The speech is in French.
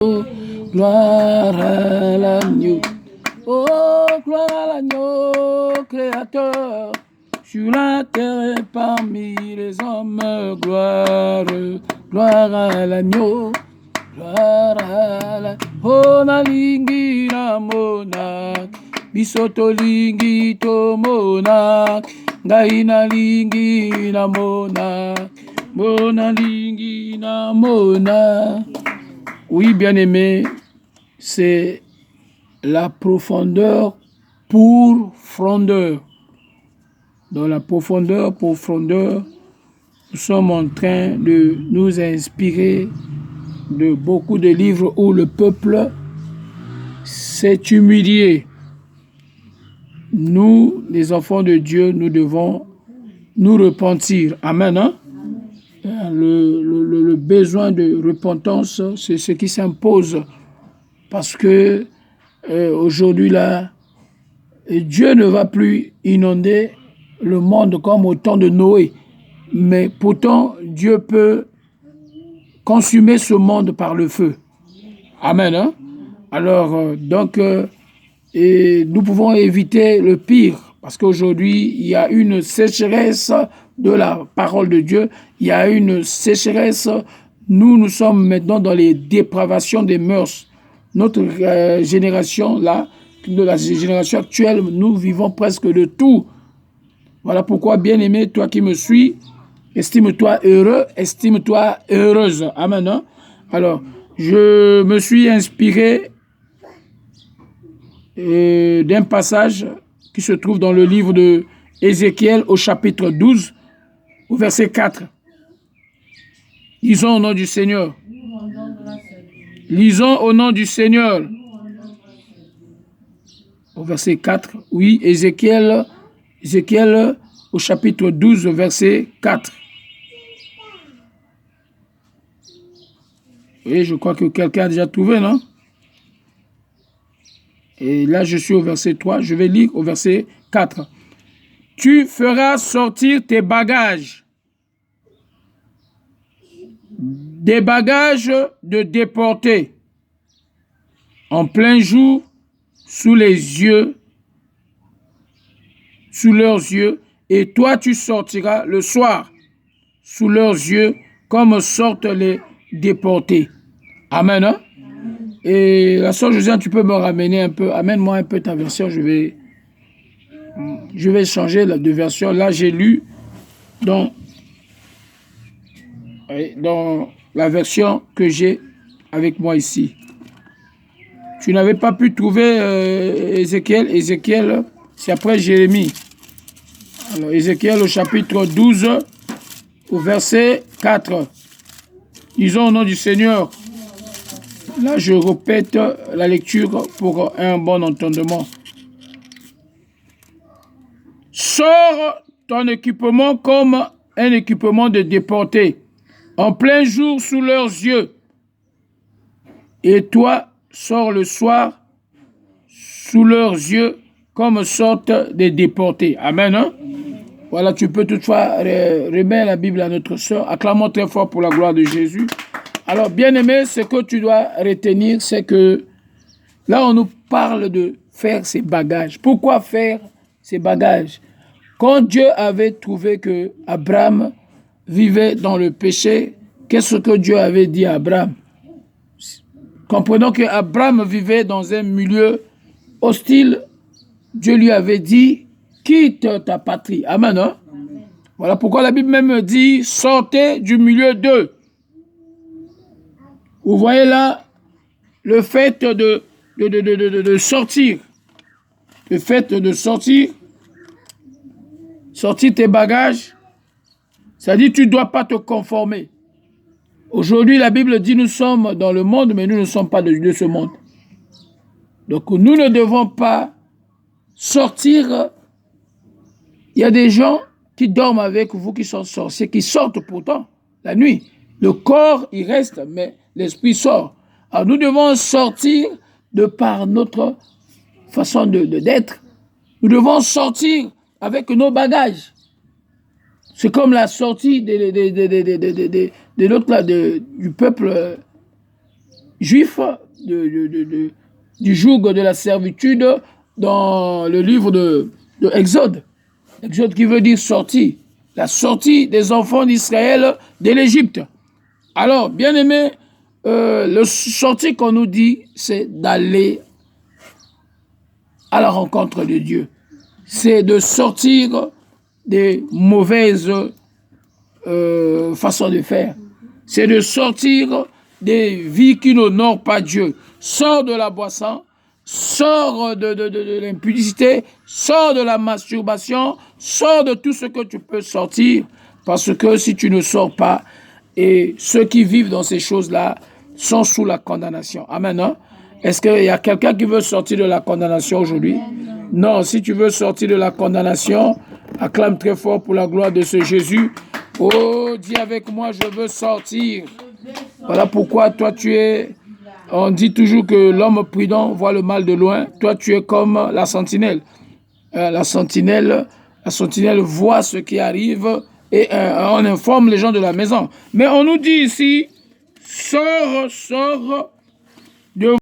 Gloire à l'agneau. Oh, gloire à l'agneau, créateur. Sur la terre et parmi les hommes, gloire, gloire à l'agneau. Gloire à l'agneau. Oh, nalingi na monak. Bisoto lingi to monak. Ngai nalingi na monak. Mona lingi na monak. Oui, bien-aimé, c'est la profondeur pour frondeur. Dans la profondeur pour frondeur, nous sommes en train de nous inspirer de beaucoup de livres où le peuple s'est humilié. Nous, les enfants de Dieu, nous devons nous repentir. Amen. Hein? Le besoin de repentance, c'est ce qui s'impose parce que aujourd'hui là, Dieu ne va plus inonder le monde comme au temps de Noé, mais pourtant Dieu peut consumer ce monde par le feu. Amen. Hein? Alors et nous pouvons éviter le pire parce qu'aujourd'hui il y a une sécheresse de la parole de Dieu, il y a une sécheresse. Nous sommes maintenant dans les dépravations des mœurs. Notre génération, là, de la génération actuelle, nous vivons presque de tout. Voilà pourquoi, bien-aimé, toi qui me suis, estime-toi heureux, estime-toi heureuse. Amen. Hein? Alors, je me suis inspiré d'un passage qui se trouve dans le livre de Ézéchiel au chapitre 12, au verset 4. Lisons au nom du Seigneur. Lisons au nom du Seigneur. Au verset 4, oui, Ézéchiel au chapitre 12, verset 4. Et je crois que quelqu'un a déjà trouvé, non? Et là, je suis au verset 3, je vais lire au verset 4. Tu feras sortir tes bagages, des bagages de déportés, en plein jour, sous leurs yeux, et toi tu sortiras le soir, sous leurs yeux, comme sortent les déportés. Amen. Hein? Et la sœur Josiane, tu peux me ramener un peu, amène-moi un peu ta version, je vais changer de version. Là, j'ai lu dans la version que j'ai avec moi ici. Tu n'avais pas pu trouver Ézéchiel, c'est après Jérémie. Alors, Ézéchiel au chapitre 12, au verset 4. Lisons au nom du Seigneur. Là, je répète la lecture pour un bon entendement. Sors ton équipement comme un équipement de déporté, en plein jour sous leurs yeux. Et toi, sors le soir sous leurs yeux comme sorte des déportés. Amen. Hein? Voilà, tu peux toutefois remettre la Bible à notre sœur. Acclamons très fort pour la gloire de Jésus. Alors, bien-aimé, ce que tu dois retenir, c'est que là, on nous parle de faire ses bagages. Pourquoi faire ses bagages? Quand Dieu avait trouvé que Abraham vivait dans le péché, qu'est-ce que Dieu avait dit à Abraham? Comprenons que Abraham vivait dans un milieu hostile. Dieu lui avait dit, quitte ta patrie. Amen. Hein? Voilà pourquoi la Bible même dit, sortez du milieu d'eux. Vous voyez là le fait de sortir. Le fait de sortir tes bagages, ça dit tu ne dois pas te conformer. Aujourd'hui, la Bible dit nous sommes dans le monde, mais nous ne sommes pas de ce monde. Donc nous ne devons pas sortir. Il y a des gens qui dorment avec vous, qui sont sorciers, qui sortent pourtant la nuit. Le corps, il reste, mais l'esprit sort. Alors nous devons sortir de par notre façon d'être. Nous devons sortir avec nos bagages. C'est comme la sortie de l'autre là, du peuple juifs du joug de la servitude dans le livre de Exode. Exode qui veut dire sortie. La sortie des enfants d'Israël de l'Égypte. Alors, bien aimé, le sortie qu'on nous dit, c'est d'aller à la rencontre de Dieu. C'est de sortir des mauvaises façons de faire. C'est de sortir des vies qui n'honorent pas Dieu. Sors de la boisson, sors de l'impudicité, sors de la masturbation, sors de tout ce que tu peux sortir, parce que si tu ne sors pas, et ceux qui vivent dans ces choses-là sont sous la condamnation. Amen. Hein? Est-ce qu'il y a quelqu'un qui veut sortir de la condamnation aujourd'hui? Non, si tu veux sortir de la condamnation, acclame très fort pour la gloire de ce Jésus. Oh, dis avec moi, je veux sortir. Voilà pourquoi toi tu es... On dit toujours que l'homme prudent voit le mal de loin. Toi tu es comme la sentinelle. La sentinelle voit ce qui arrive et on informe les gens de la maison. Mais on nous dit ici, sors de